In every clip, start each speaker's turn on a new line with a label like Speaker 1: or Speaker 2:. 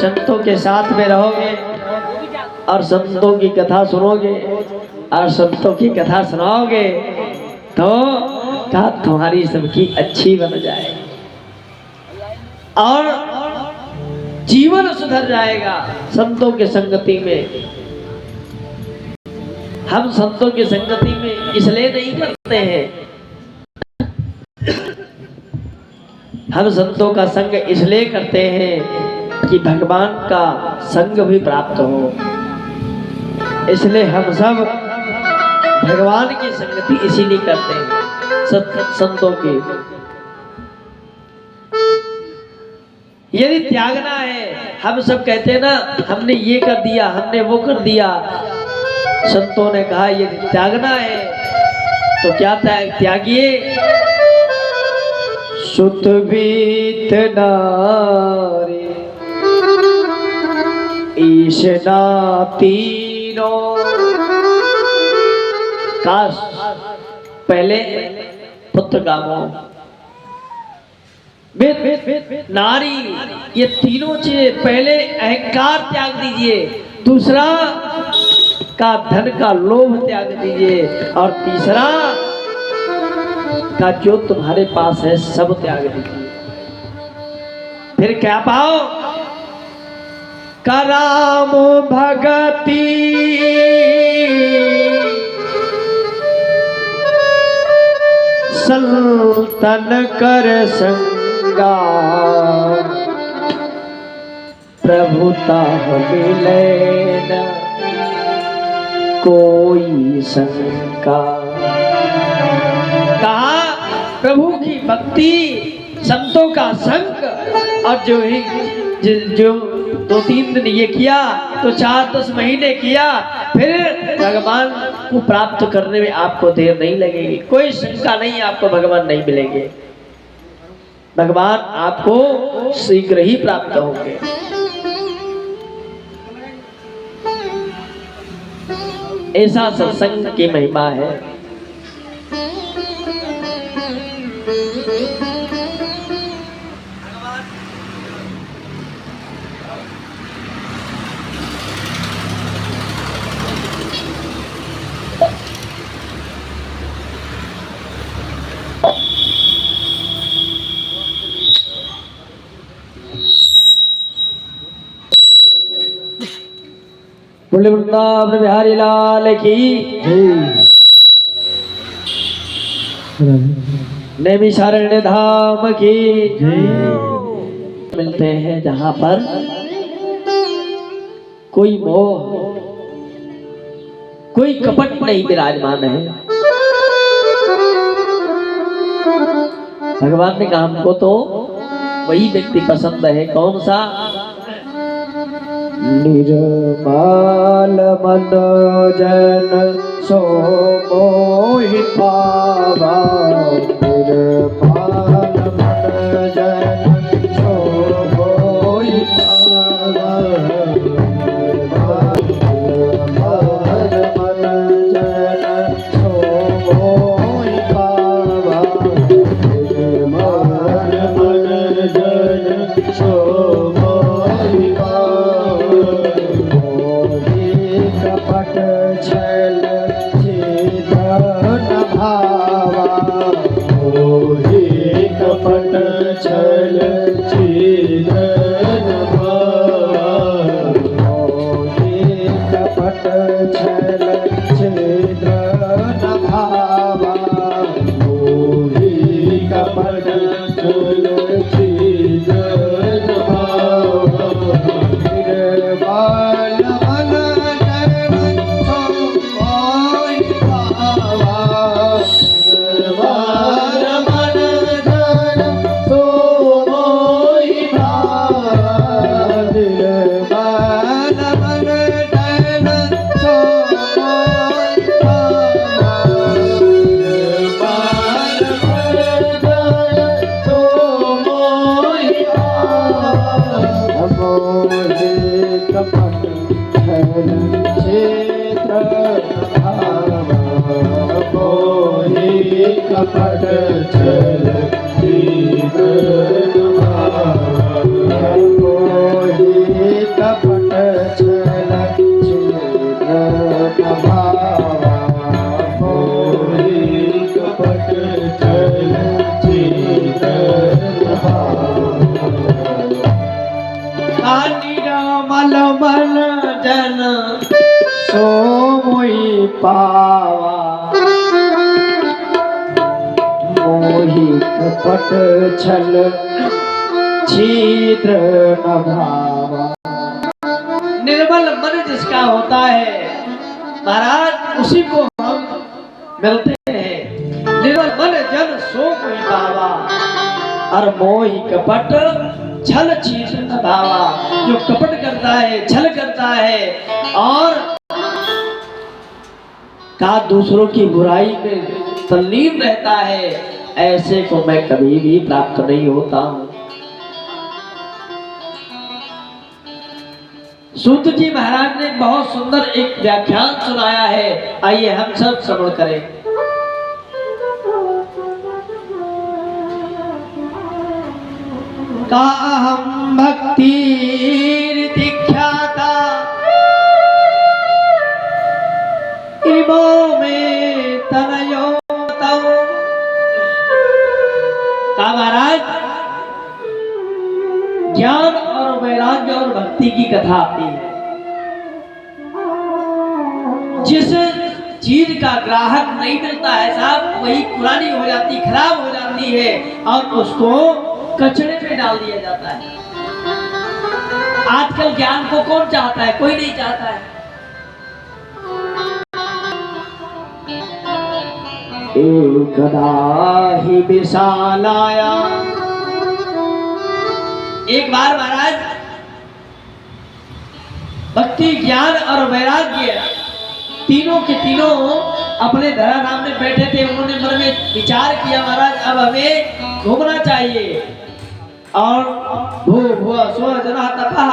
Speaker 1: संतों के साथ में रहोगे और संतों की कथा सुनोगे और संतों की कथा सुनाओगे तो तुम्हारी सबकी अच्छी बन जाएगी और जीवन सुधर जाएगा। संतों की संगति में, हम संतों की संगति में इसलिए नहीं करते हैं, हम संतों का संग इसलिए करते हैं कि भगवान का संग भी प्राप्त हो। इसलिए हम सब भगवान की संगति इसीलिए करते हैं संतों की। यदि त्यागना है, हम सब कहते हैं ना हमने ये कर दिया, हमने वो कर दिया। संतों ने कहा यदि त्यागना है तो क्या त्यागिए। सुत बीत नारी ईशना तीनों। काश पहले पुत्र का मोह, नारी, ये तीनों चीजें। पहले अहंकार त्याग दीजिए, दूसरा का धन का लोभ त्याग दीजिए और तीसरा का जो तुम्हारे पास है सब त्याग दीजिए। फिर क्या पाओ? कराम भगति संतन कर संगा। प्रभुता मिले न कोई शंका। कहा प्रभु की भक्ति, संतों का संग और जो 2-3 दिन ये किया तो 4-10 महीने किया, फिर भगवान को प्राप्त करने में आपको देर नहीं लगेगी। कोई शंका नहीं, आपको भगवान नहीं मिलेंगे, भगवान आपको शीघ्र ही प्राप्त होंगे। ऐसा सत्संग की महिमा है। बोले वृंदावन बिहारी लाल की। नैमिषारण्य धाम की। मिलते हैं जहां पर कोई मोह, कोई कपट नहीं विराजमान है। भगवान ने कहा हमको तो वही व्यक्ति पसंद है। कौन सा? निर्मल मन जन सो मोहि पावा। निर्मल मन जन सो मोहि पावा। निर्मल मन जन सो मोहि पावा। निर्मल मन जन सो मोहि कपट छल छिद्र भावा। मोहि कपट छल छिद्र भावा। मोहि कपट छल छिद्र भावा। मोहि कपट छल छिद्र भावा। निर्मल कपट छल छिद्र भावा। मोहि निर्मल मन जन सो मोहि पावा, मोहि कपट छल छिद्र न भावा। निर्मल मन जिसका होता है महाराज, उसी को हम मिलते हैं। निर्मल मन जन सो मोहि पावा, और मोहि कपट छल छिद्र न भावा। जो कपट करता है, छल करता है और का दूसरों की बुराई में तल्लीन रहता है, ऐसे को मैं कभी भी प्राप्त नहीं होता हूं। सूत जी महाराज ने बहुत सुंदर एक व्याख्यान सुनाया है, आइए हम सब श्रवण करें। काहं भक्ति ख्याता इमो में तनयो तव। का महाराज ज्ञान और वैराग्य और भक्ति की कथा आती है। जिस चीज का ग्राहक नहीं मिलता है साहब, वही पुरानी हो जाती, खराब हो जाती है और उसको कचरे में डाल दिया जाता है। आजकल ज्ञान को कौन चाहता है? कोई नहीं चाहता है। एकदा ही विशालाया, एक बार महाराज भक्ति, ज्ञान और वैराग्य तीनों के तीनों अपने धराधाम में बैठे थे। उन्होंने मन में विचार किया, महाराज अब हमें घूमना चाहिए। और भू भुआ स्व जना तपः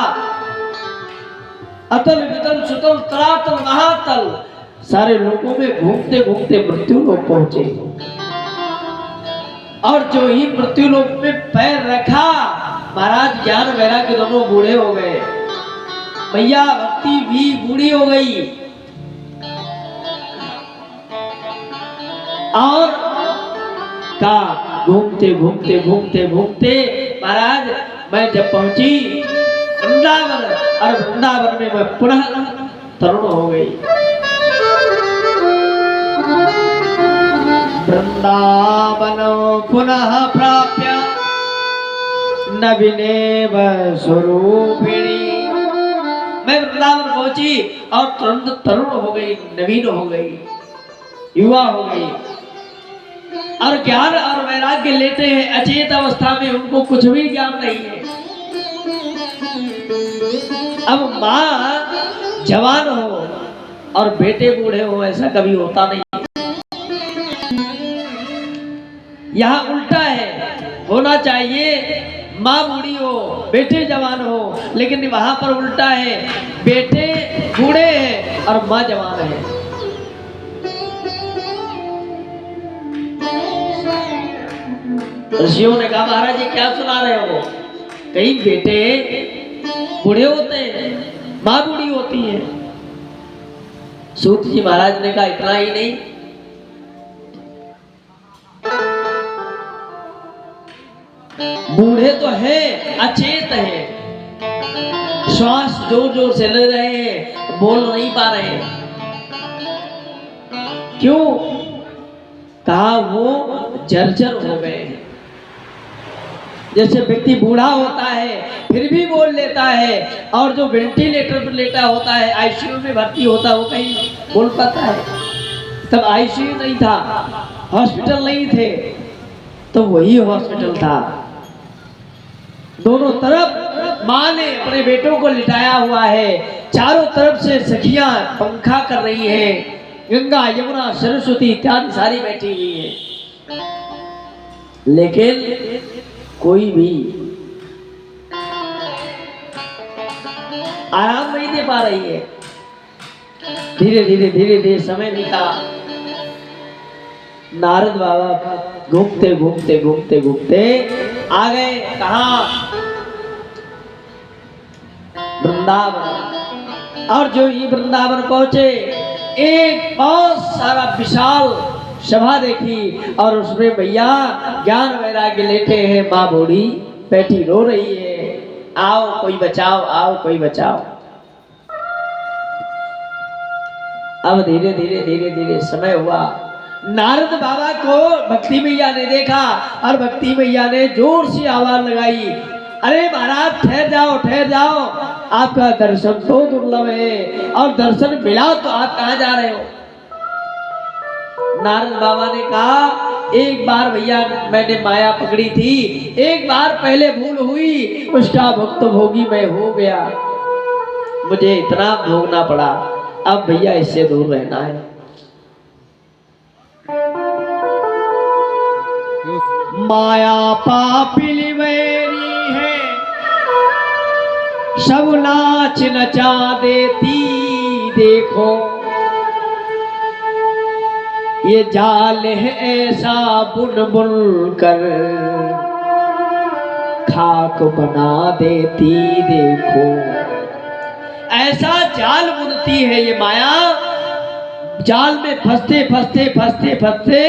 Speaker 1: अतल वितल सुतल तरातल महातल, सारे लोगों में घूमते घूमते मृत्यु लोक पहुंचे। और जो ही मृत्यु लोक में पैर रखा, महाराज ज्ञान वैराग्य दोनों बूढ़े हो गए, भैया भक्ति भी बूढ़ी हो गई। और का घूमते घूमते घूमते घूमते महाराज मैं जब पहुंची वृंदावन, और वृंदावन में मैं पुनः तरुण हो गई। वृंदावन पुनः प्राप्य नवीनेव स्वरूपिणी। मैं वृंदावन पहुंची और तुरंत तरुण हो गई, नवीन हो गई, युवा हो गई। और ज्ञान और वैराग्य लेते हैं अचेत अवस्था में, उनको कुछ भी ज्ञान नहीं है। अब माँ जवान हो और बेटे बूढ़े हो, ऐसा कभी होता नहीं। यहाँ उल्टा है, होना चाहिए माँ बूढ़ी हो, बेटे जवान हो, लेकिन वहां पर उल्टा है, बेटे बूढ़े हैं और माँ जवान है। ऋषियों ने कहा महाराज जी क्या सुना रहे हो? कई बेटे बूढ़े होते हैं, माँ बूढ़ी होती है। सूत जी महाराज ने कहा इतना ही नहीं, बूढ़े तो हैं, अचेत हैं, श्वास जोर जोर से ले रहे हैं, बोल नहीं पा रहे हैं। क्यों? कहा वो जर्जर हो गए हैं। जैसे व्यक्ति बूढ़ा होता है फिर भी बोल लेता है, और जो वेंटिलेटर पर लेटा होता है, आईसीयू में भर्ती होता है, वो कहीं बोल पाता है? तब आईसीयू नहीं था, हॉस्पिटल नहीं थे, तो वही हॉस्पिटल था। दोनों तरफ माँ ने अपने बेटों को लिटाया हुआ है, चारों तरफ से सखियां पंखा कर रही हैं, गंगा यमुना सरस्वती इत्यादि सारी बैठी हुई है, लेकिन कोई भी आराम नहीं दे पा रही है। धीरे धीरे धीरे धीरे समय बीता। नारद बाबा घूमते घूमते घूमते घूमते आ गए कहाँ? वृंदावन। और जो ये वृंदावन पहुंचे, एक बहुत सारा विशाल सभा देखी, और उसमें भैया ज्ञान वैराग्य लेटे हैं, माँ बूढ़ी बैठी रो रही है, आओ कोई बचाओ, आओ कोई बचाओ। अब धीरे धीरे धीरे धीरे समय हुआ। नारद बाबा को भक्ति मैया ने देखा और भक्ति मैया ने जोर से आवाज लगाई, अरे महाराज ठहर जाओ, ठहर जाओ, आपका दर्शन तो दुर्लभ है और दर्शन मिला तो आप कहाँ जा रहे हो। नारद बाबा ने कहा, एक बार भैया मैंने माया पकड़ी थी, एक बार पहले भूल हुई, उसका भुक्त भोगी मैं हो गया, मुझे इतना भोगना पड़ा, अब भैया इससे दूर रहना है। माया पापिल वैरी है, सब नाच नचा देती, देखो ये जाल है ऐसा बुन बुन कर खाक बना देती, देखो ऐसा जाल बुनती है ये माया, जाल में फंसते फंसते फंसते फंसते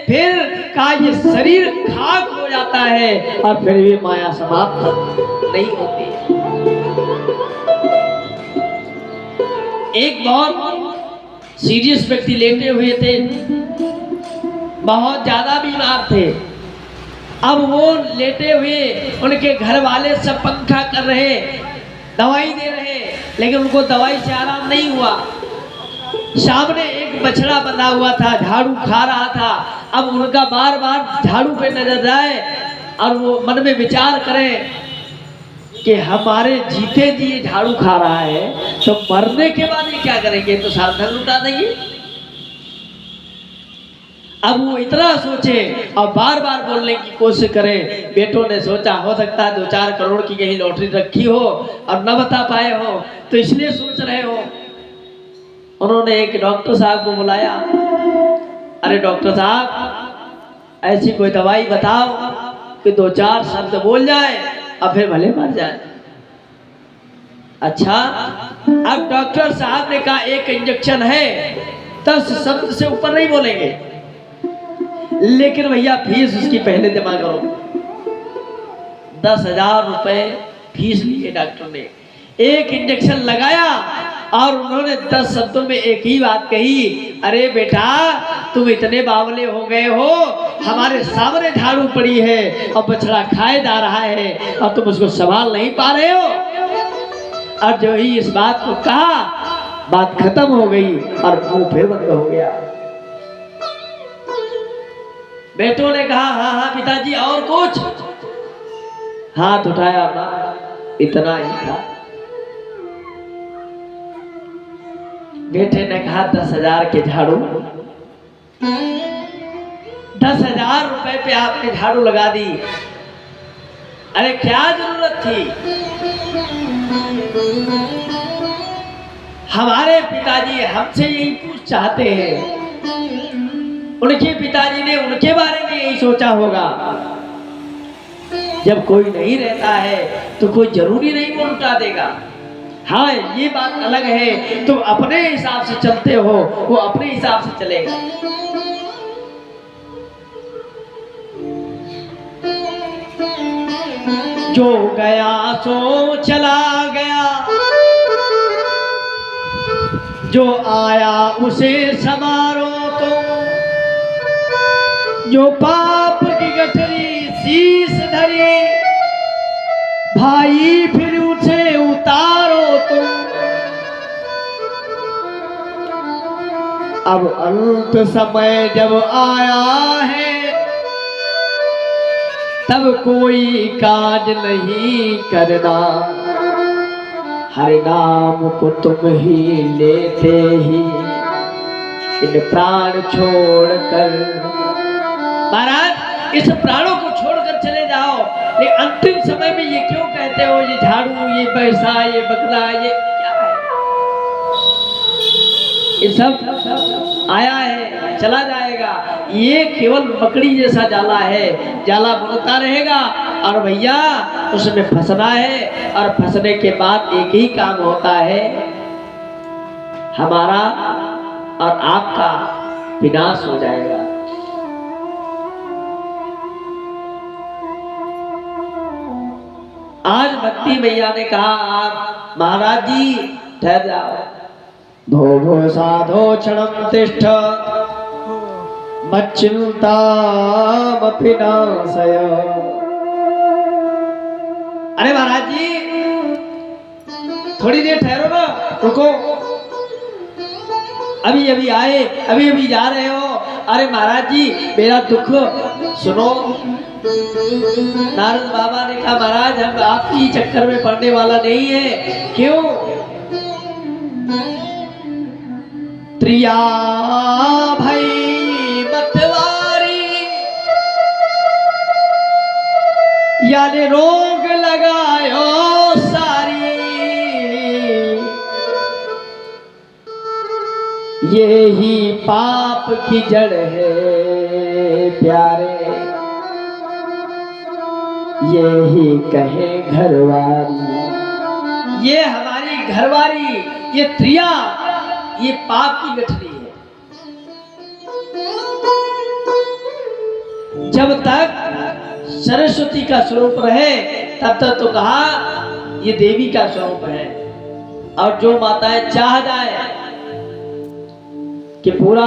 Speaker 1: फिर का ये शरीर खाक हो जाता है और फिर भी माया समाप्त नहीं होती। एक बहुत सीरियस व्यक्ति लेटे हुए थे, बहुत ज्यादा बीमार थे। अब वो लेटे हुए, उनके घर वाले सब पंखा कर रहे, दवाई दे रहे, लेकिन उनको दवाई से आराम नहीं हुआ। सामने एक बछड़ा बंधा हुआ था, झाड़ू खा रहा था। अब उनका बार बार झाड़ू पे नजर जाए और वो मन में विचार करें कि हमारे जीते जी ये झाड़ू खा रहा है, तो मरने के बाद ये क्या करेंगे, तो सावधान लुटा देंगे। अब वो इतना सोचे और बार बार बोलने की कोशिश करे। बेटों ने सोचा हो सकता है 2-4 करोड़ की कहीं लॉटरी रखी हो और न बता पाए हो, तो इसलिए सोच रहे हो। उन्होंने एक डॉक्टर साहब को बुलाया, अरे डॉक्टर साहब ऐसी कोई दवाई बताओ कि 2-4 शब्द बोल जाए और फिर भले मर जाए। अच्छा, अब डॉक्टर साहब ने कहा एक इंजेक्शन है, 10 शब्द से ऊपर नहीं बोलेंगे, लेकिन भैया फीस उसकी पहले जमा करो। 10,000 रुपए फीस लिए डॉक्टर ने। एक इंजेक्शन लगाया और उन्होंने 10 शब्दों में एक ही बात कही, अरे बेटा तुम इतने बावले हो गए हो, हमारे सामने झाड़ू पड़ी है और बछड़ा खाए जा रहा है और तुम उसको संभाल नहीं पा रहे हो। और जो ही इस बात को कहा, बात खत्म हो गई और मुंह फिर बंद हो गया। बेटों ने कहा, हाँ हाँ पिताजी और कुछ? हाथ उठाया अपना, इतना ही था। बेटे ने कहा 10,000 के झाड़ू, 10,000 रुपए पे आपने झाड़ू लगा दी, अरे क्या जरूरत थी? हमारे पिताजी हमसे यही पूछ चाहते हैं, उनके पिताजी ने उनके बारे में यही सोचा होगा। जब कोई नहीं रहता है तो कोई जरूरी नहीं वो लुटा देगा। हाँ ये बात अलग है, तुम अपने हिसाब से चलते हो, वो अपने हिसाब से चलेगा। जो गया सो चला गया, जो आया उसे संवारो तुम, जो पाप की गठरी शीश धरी, भाई फिर उसे उतारो तुम। अब अंत समय जब आया है, तब कोई काज नहीं करना, हरि नाम को तुम ही लेते ही इन प्राण छोड़कर। महाराज इस प्राणों को छोड़कर चले जाओ, लेकिन अंतिम समय में ये क्यों कहते हो ये झाड़ू, ये पैसा, ये बकरा, ये क्या है? ये सब आया है चला जाएगा। ये केवल मकड़ी जैसा जाला है, जाला बुनता रहेगा और भैया उसमें फंसना है, और फंसने के बाद एक ही काम होता है, हमारा और आपका विनाश हो जाएगा। आज भक्ति मैया ने कहा आप महाराज जी ठहर जाओ। भो भो साधो क्षणम तिष्ठ मच्चिंतामपि नाशय। अरे महाराज जी थोड़ी देर ठहरो ना, रुको, अभी अभी आए, अभी अभी जा रहे हो। अरे महाराज जी मेरा दुख सुनो। नारद बाबा ने कहा महाराज हम आपकी चक्कर में पड़ने वाला नहीं है। क्यों? त्रिया भई मतवारी यानी रोग लगायो सारी, ये ही पाप की जड़ है प्यारे, ये ही कहे घरवारी। ये हमारी घरवारी, ये त्रिया, ये पाप की गठरी है। जब तक सरस्वती का स्वरूप रहे तब तक तो कहा ये देवी का स्वरूप है। और जो माताएं चाह जाए कि पूरा